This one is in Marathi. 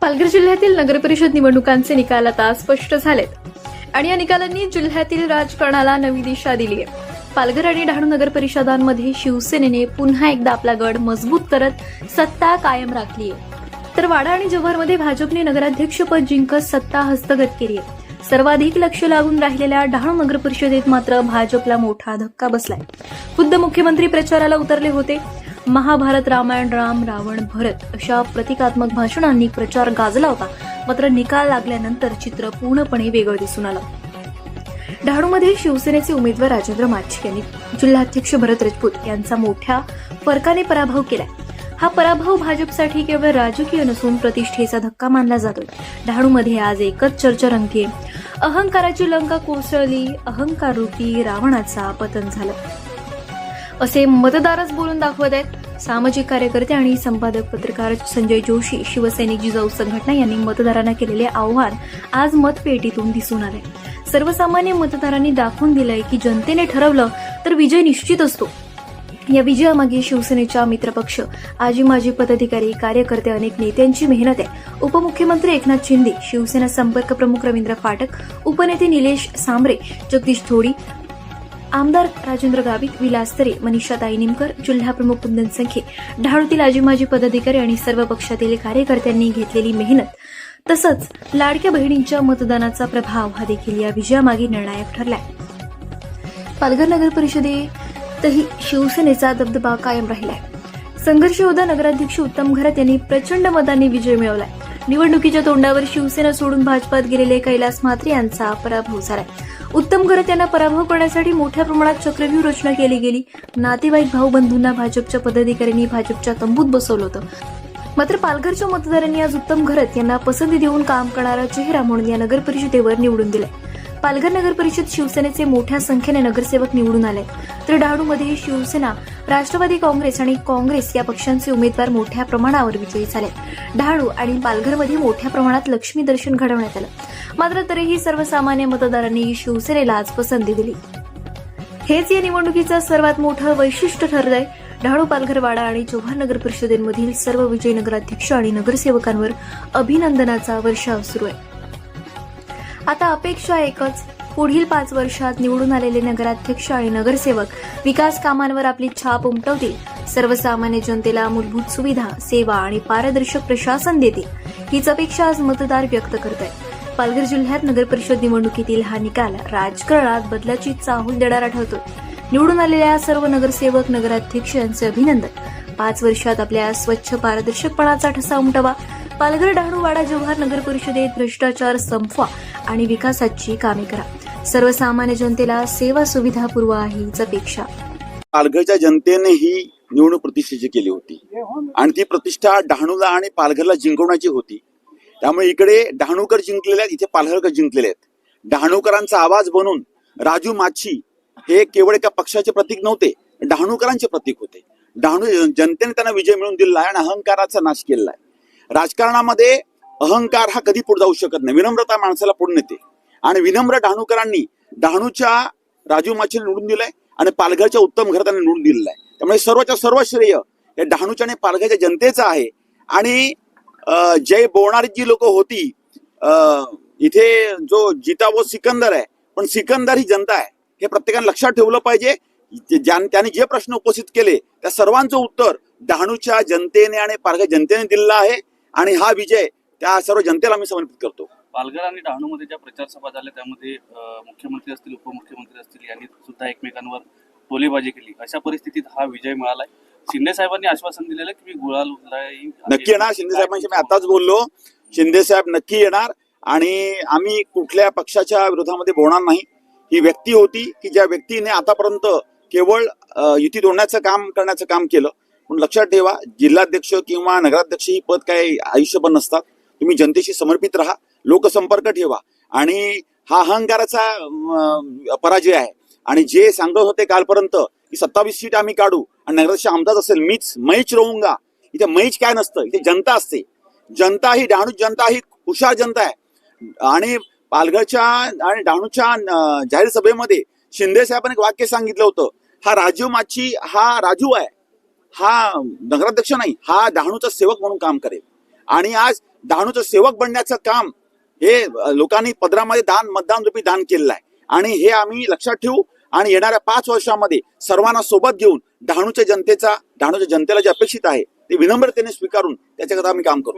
पालघर जिल्ह्यातील नगरपरिषद निवडणुकांचे निकाल आता स्पष्ट झालेत आणि या निकालांनी जिल्ह्यातील राजकारणाला नवी दिशा दिली आहे। पालघर आणि डहाणू नगरपरिषदांमध्ये शिवसेनेने पुन्हा एकदा आपला गड मजबूत करत सत्ता कायम राखली आहे, तर वाडा आणि जव्हारमध्ये भाजपने नगराध्यक्षपद जिंकत सत्ता हस्तगत केली आहे। सर्वाधिक लक्ष लागून राहिलेल्या डहाणू नगरपरिषदेत मात्र भाजपला मोठा धक्का बसलाय। खुद्द मुख्यमंत्री प्रचाराला उतरले होते। महाभारत रामायण राम रावण भरत अशा प्रतिकात्मक भाषणांनी प्रचार गाजला होता, मात्र निकाल लागल्यानंतर चित्र पूर्णपणे वेगळं दिसून आलं। डहाणूमध्ये शिवसेनेचे उमेदवार राजेंद्र माच्छी यांनी जिल्हाध्यक्ष भरत राजपूत यांचा मोठ्या फरकाने पराभव केलाय। हा पराभव भाजपसाठी केवळ राजकीय नसून प्रतिष्ठेचा धक्का मानला जातोय। डहाणूमध्ये आज एकच चर्चा रंगतेय, अहंकाराची लंका कोसळली, अहंकार रूपी रावणाचा पतन झालं असे मतदारच बोलून दाखवत आहेत। सामाजिक कार्यकर्ते आणि संपादक पत्रकार संजय जोशी, शिवसैनिक जिजाऊ संघटना यांनी मतदारांना केलेले आव्हान आज मतपेटीतून दिसून आले। सर्वसामान्य मतदारांनी दाखवून दिलंय की जनतेने ठरवलं तर विजय निश्चित असतो। या विजयामागे शिवसेनेच्या मित्रपक्ष, आजी माजी पदाधिकारी, कार्यकर्ते, अनेक नेत्यांची मेहनत आहे। उपमुख्यमंत्री एकनाथ शिंदे, शिवसेना संपर्क प्रमुख रवींद्र फाटक, उपनेते निलेश सांबरे, जगदीश थोडी, आमदार राजेंद्र गावित, विलास तरे, मनीषाताई निमकर, जिल्हाप्रमुख कुंदन संखे, डहाणूतील आजी माजी पदाधिकारी आणि सर्व पक्षातील कार्यकर्त्यांनी घेतलेली मेहनत तसंच लाडक्या बहिणींच्या मतदानाचा प्रभाव हा देखील या विजयामागे निर्णायक ठरलाय। पालघर नगर परिषदेतही शिवसेनेचा दबदबा कायम राहिलाय। संघर्ष योद्धा नगराध्यक्ष उत्तम घरत यांनी प्रचंड मतांनी विजय मिळवलाय। निवडणुकीच्या तोंडावर शिवसेना सोडून भाजपात गेलेले कैलास म्हात्रे यांचा पराभव झालाय। उत्तम घरत यांना पराभव करण्यासाठी मोठ्या प्रमाणात चक्रव्यूह रचना केली गेली। नातेवाईक भाऊ बंधूंना भाजपच्या पदाधिकाऱ्यांनी भाजपच्या तंबूत बसवलं होतं, मात्र पालघरच्या मतदारांनी आज उत्तम घरत यांना पसंती देऊन काम करणारा चेहरा म्हणून या नगर परिषदेवर निवडून दिलाय। पालघर नगर परिषद शिवसेनेचे मोठ्या संख्येने नगरसेवक निवडून आले, तर डहाणूमध्ये शिवसेना, राष्ट्रवादी काँग्रेस आणि काँग्रेस या पक्षांचे उमेदवार मोठ्या प्रमाणावर विजयी झाले। डहाणू आणि पालघरमध्ये मोठ्या प्रमाणात लक्ष्मी दर्शन घडवण्यात आलं, मात्र तरीही सर्वसामान्य मतदारांनी शिवसेनेला आज पसंती दिली। हेच या निवडणुकीचं सर्वात मोठं वैशिष्ट्य ठरलंय। डहाणू, पालघर, वाडा आणि जव्हार नगर परिषदेमधील सर्व विजयी नगराध्यक्ष आणि नगरसेवकांवर अभिनंदनाचा वर्षाव सुरू आहे। आता अपेक्षा एकच, पुढील 5 वर्षात निवडून आलेले नगराध्यक्ष आणि नगरसेवक विकास कामांवर आपली छाप उमटवतील, सर्वसामान्य जनतेला मूलभूत सुविधा, सेवा आणि पारदर्शक प्रशासन देतील, हीच अपेक्षा आज मतदार व्यक्त करत आहेत। पालघर जिल्ह्यात नगरपरिषद निवडणुकीतील हा निकाल राजकारणात बदलाची चाहूल देणारा ठरतो। निवडून आलेल्या सर्व नगरसेवक, नगराध्यक्ष यांचे अभिनंदन। 5 वर्षात आपल्या स्वच्छ पारदर्शकपणाचा ठसा उमटवा। पालघर, डहाणू, वाडा, जव्हार नगर परिषदेत भ्रष्टाचार संपवा आणि विकासाची कामे करा। सर्वसामान्य जनतेला सेवा सुविधा पुरवा हीच अपेक्षा। पालघरच्या जनतेने ही निवडणूक प्रतिष्ठेची केली होती आणि ती प्रतिष्ठा डहाणूला आणि पालघरला जिंकवण्याची होती। त्यामुळे इकडे डहाणूकर जिंकलेले आहेत, इथे पालघरकर जिंकलेले आहेत। डहाणूकरांचा आवाज बनून राजू माच्छी हे केवळ एका पक्षाचे प्रतीक नव्हते, डहाणूकरांचे प्रतीक होते। डहाणू जनतेने त्यांना विजय मिळवून दिला आहे आणि अहंकाराचा नाश केला आहे। राजकारणामध्ये अहंकार हा कधी पुढे जाऊ शकत नाही, विनम्रता माणसाला पुढे नेते आणि विनम्र डहाणूकरांनी डहाणूच्या राजू माच्छीला निवडून दिलाय आणि पालघरच्या उत्तम घरतांनी निवडून दिलेलं आहे। त्यामुळे सर्वच्या सर्व श्रेय या डहाणूच्या आणि पालघरच्या जनतेचं आहे। आणि जय बोलणारी जी लोक होती, इथे जो जिता वो सिकंदर आहे, पण सिकंदर ही जनता आहे, हे प्रत्येकाने लक्षात ठेवलं पाहिजे। त्यांनी जे प्रश्न उपस्थित केले त्या सर्वांचं उत्तर डहाणूच्या जनतेने आणि पालघर जनतेने दिलेलं आहे आणि हा विजय त्या सर्व जनतेला मी समर्पित करतो। पालघर आणि डहाणूमध्ये ज्या प्रचार सभा झाल्या त्यामध्ये मुख्यमंत्री असतील, उपमुख्यमंत्री असतील यांनी सुद्धा एकमेकांवर टोलेबाजी केली, अशा परिस्थितीत हा विजय मिळालाय। शिंदे साहेबांनी आश्वासन दिलेलं की मी गुलाल नक्की येणार। शिंदे साहेबांशी मी आताच बोललो, शिंदे साहेब नक्की येणार आणि आम्ही कुठल्या पक्षाच्या विरोधामध्ये बोलणार नाही। ही व्यक्ती होती की ज्या व्यक्तीने आतापर्यंत केवळ युती तोडण्याचं करण्याचं काम केलं। पण लक्षात ठेवा, जिल्हाध्यक्ष किंवा नगराध्यक्ष ही पद काही आयुष्यभर नसतात। तुम्ही जनतेशी समर्पित राहा, लोकसंपर्क ठेवा आणि हा अहंकाराचा पराजय आहे। आणि जे सांगत होते कालपर्यंत की 27 सीट आम्ही काढू आणि नगराध्यक्ष आमचाच असेल, मैच राहूंगा, इथे मैच काय नसतं, इथे जनता असते। जनता ही, डहाणू जनता ही हुशार जनता आहे। आणि पालघरच्या आणि डहाणूच्या जाहीर सभेमध्ये शिंदे साहेबांनी एक वाक्य सांगितलं होतं, हा राजू माच्छी हा राजू आहे, हा नगराध्यक्ष नाही, हा डहाणूचा सेवक म्हणून काम करेल। आणि आज डहाणूचं सेवक बनण्याचं काम हे लोकांनी पदरामध्ये मतदान रूपी दान केलेलं आहे आणि हे आम्ही लक्षात ठेवू आणि येणाऱ्या 5 वर्षांमध्ये सर्वांना सोबत घेऊन डहाणूच्या जनतेला जे अपेक्षित आहे ते विनम्रतेने स्वीकारून त्याच्याकरता आम्ही काम करू.